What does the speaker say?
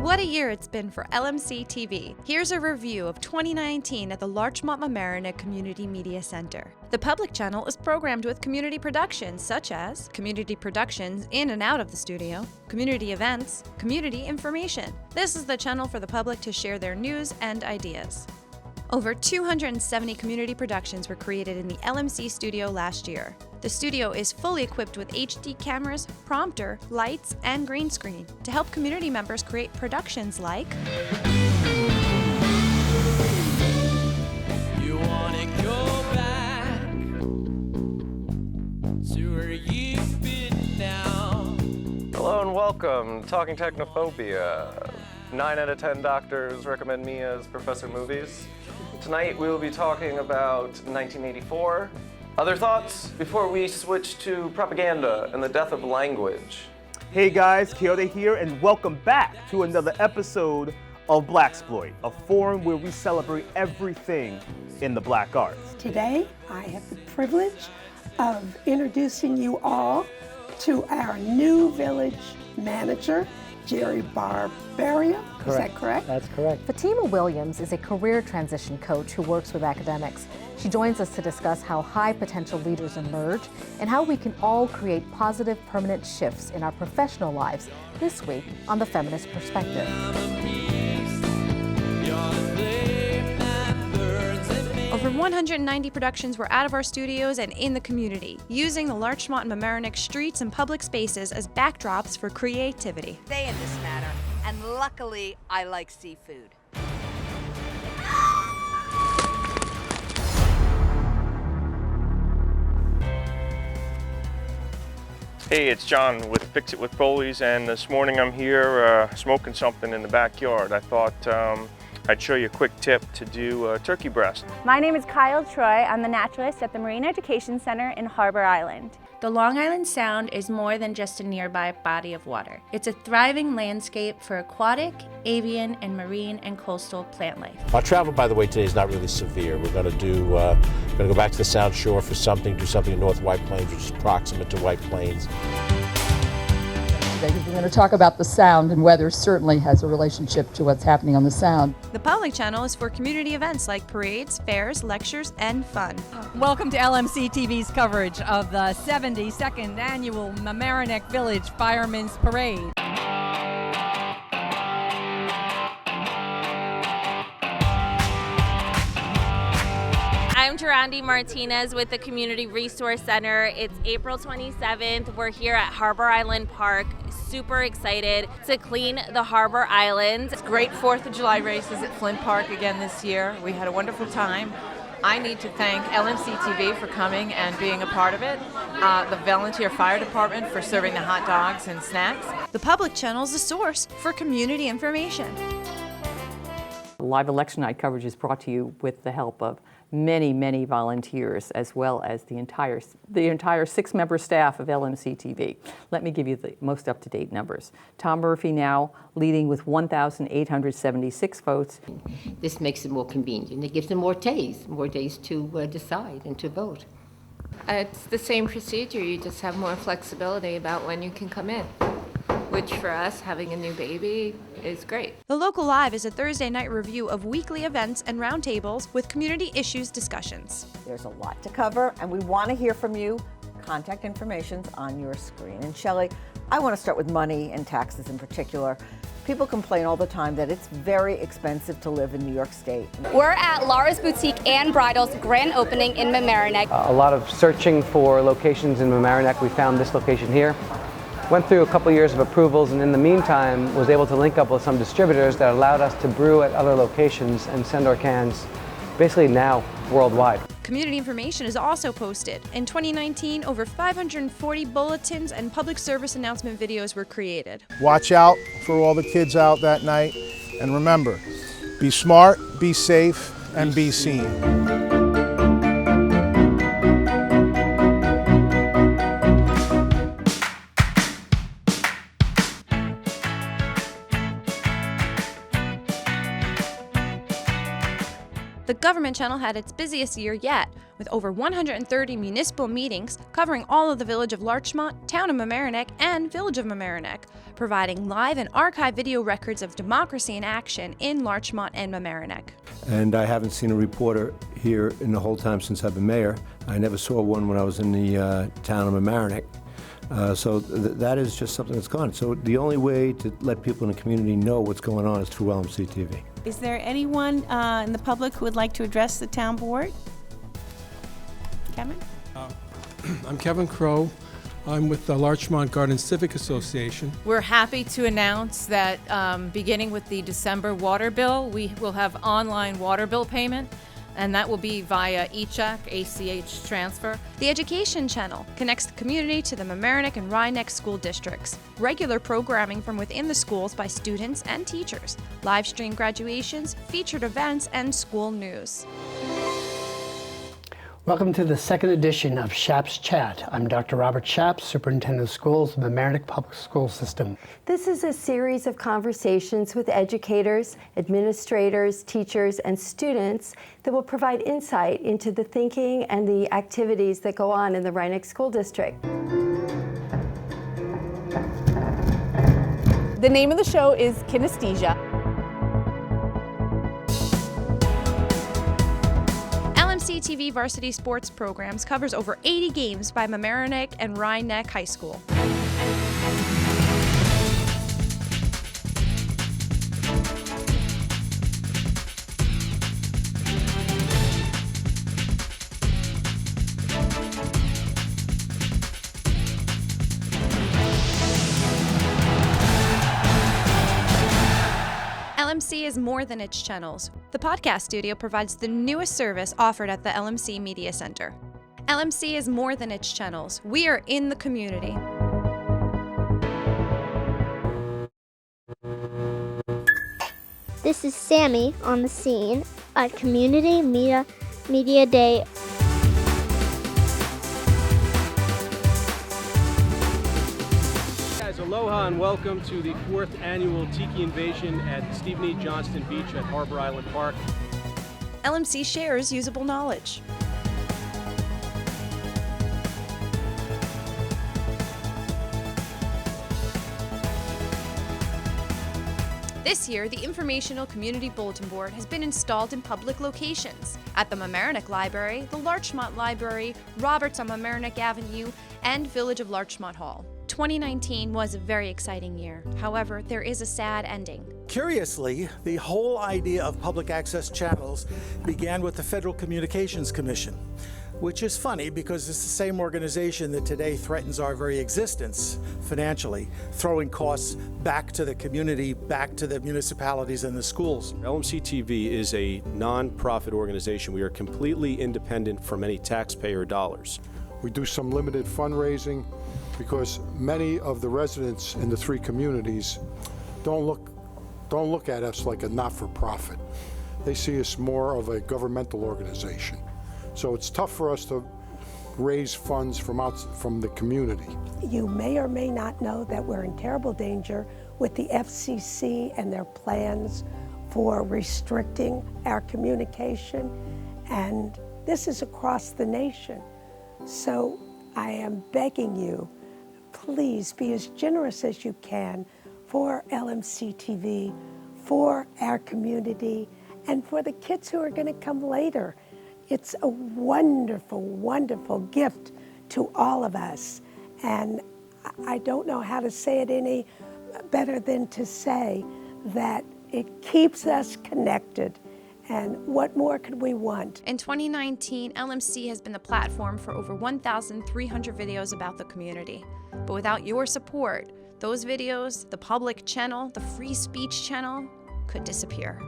What a year it's been for LMC-TV. Here's a review of 2019 at the Larchmont Mamaroneck Community Media Center. The public channel is programmed with community productions such as community productions in and out of the studio, community events, community information. This is the channel for the public to share their news and ideas. Over 270 community productions were created in the LMC studio last year. The studio is fully equipped with HD cameras, prompter, lights, and green screen to help community members create productions like You wanna go back to where you've been now. Hello and welcome to Talking Technophobia. 9 out of 10 doctors recommend me as Professor Movies. Tonight we will be talking about 1984. Other thoughts before we switch to propaganda and the death of language? Hey guys, Kyoto here, and welcome back to another episode of Blaxploit, a forum where we celebrate everything in the black arts. Today, I have the privilege of introducing you all to our new village manager, Jerry Barbaria. Is that correct? That's correct. Fatima Williams is a career transition coach who works with academics. She joins us to discuss how high potential leaders emerge and how we can all create positive, permanent shifts in our professional lives this week on The Feminist Perspective. Over 190 productions were out of our studios and in the community, using the Larchmont and Mamaroneck streets and public spaces as backdrops for creativity. Say in this matter, and luckily I like seafood. Hey, it's John with Fix It with Foley's, and this morning I'm here smoking something in the backyard. I thought I'd show you a quick tip to do turkey breast. My name is Kyle Troy. I'm the naturalist at the Marine Education Center in Harbor Island. The Long Island Sound is more than just a nearby body of water. It's a thriving landscape for aquatic, avian, and marine and coastal plant life. Our travel, by the way, today is not really severe. We're going to go back to the Sound Shore for something, do something in North White Plains, which is proximate to White Plains. We're going to talk about the sound, and weather certainly has a relationship to what's happening on the sound. The public channel is for community events like parades, fairs, lectures, and fun. Welcome to LMC-TV's coverage of the 72nd Annual Mamaroneck Village Firemen's Parade. I'm Tarandi Martinez with the Community Resource Center. It's April 27th. We're here at Harbor Island Park. Super excited to clean the Harbor Island. It's great 4th of July races at Flint Park again this year. We had a wonderful time. I need to thank LMC-TV for coming and being a part of it, the volunteer fire department for serving the hot dogs and snacks. The public channel is the source for community information. Live election night coverage is brought to you with the help of many volunteers, as well as the entire 6-member staff of LMC-TV. Let me give you the most up-to-date numbers. Tom Murphy now leading with 1,876 votes. This makes it more convenient. It gives them more days to decide and to vote. It's the same procedure. You just have more flexibility about when you can come in, which for us, having a new baby, is great. The Local Live is a Thursday night review of weekly events and roundtables with community issues discussions. There's a lot to cover, and we want to hear from you. Contact information's on your screen. And Shelley, I want to start with money and taxes in particular. People complain all the time that it's very expensive to live in New York State. We're at Laura's Boutique and Bridal's grand opening in Mamaroneck. A lot of searching for locations in Mamaroneck. We found this location here. Went through a couple years of approvals, and in the meantime was able to link up with some distributors that allowed us to brew at other locations and send our cans basically now worldwide. Community information is also posted. In 2019, over 540 bulletins and public service announcement videos were created. Watch out for all the kids out that night, and remember, be smart, be safe, and be seen. The government channel had its busiest year yet, with over 130 municipal meetings covering all of the Village of Larchmont, Town of Mamaroneck, and Village of Mamaroneck, providing live and archive video records of democracy in action in Larchmont and Mamaroneck. And I haven't seen a reporter here in the whole time since I've been mayor. I never saw one when I was in the Town of Mamaroneck. So that is just something that's gone. So the only way to let people in the community know what's going on is through LMC-TV. Is there anyone in the public who would like to address the town board? Kevin? I'm Kevin Crow. I'm with the Larchmont Garden Civic Association. We're happy to announce that beginning with the December water bill, we will have online water bill payment, and that will be via e-check, ACH transfer. The Education Channel connects the community to the Mamaroneck and Rhinebeck school districts. Regular programming from within the schools by students and teachers. Live stream graduations, featured events, and school news. Welcome to the second edition of Shap's Chat. I'm Dr. Robert Shapp, Superintendent of Schools, Mamaroneck Public School System. This is a series of conversations with educators, administrators, teachers, and students that will provide insight into the thinking and the activities that go on in the Rhinebeck School District. The name of the show is Kinesthesia. LMC-TV varsity sports programs covers over 80 games by Mamaroneck and Rhinebeck High School. LMC is more than its channels. The podcast studio provides the newest service offered at the LMC Media Center. LMC is more than its channels. We are in the community. This is Sammy on the scene at Community Media Day. Aloha and welcome to the 4th annual Tiki Invasion at Stephen E. Johnston Beach at Harbor Island Park. LMC shares usable knowledge. This year, the Informational Community Bulletin Board has been installed in public locations at the Mamaroneck Library, the Larchmont Library, Roberts on Mamaroneck Avenue, and Village of Larchmont Hall. 2019 was a very exciting year. However, there is a sad ending. Curiously, the whole idea of public access channels began with the Federal Communications Commission, which is funny because it's the same organization that today threatens our very existence financially, throwing costs back to the community, back to the municipalities and the schools. LMC-TV is a non-profit organization. We are completely independent from any taxpayer dollars. We do some limited fundraising because many of the residents in the three communities don't look at us like a not-for-profit. They see us more of a governmental organization. So it's tough for us to raise funds from the community. You may or may not know that we're in terrible danger with the FCC and their plans for restricting our communication, and this is across the nation. So I am begging you, please be as generous as you can for LMC-TV, for our community, and for the kids who are going to come later. It's a wonderful, wonderful gift to all of us. And I don't know how to say it any better than to say that it keeps us connected. And what more could we want? In 2019, LMC has been the platform for over 1,300 videos about the community. But without your support, those videos, the public channel, the free speech channel, could disappear.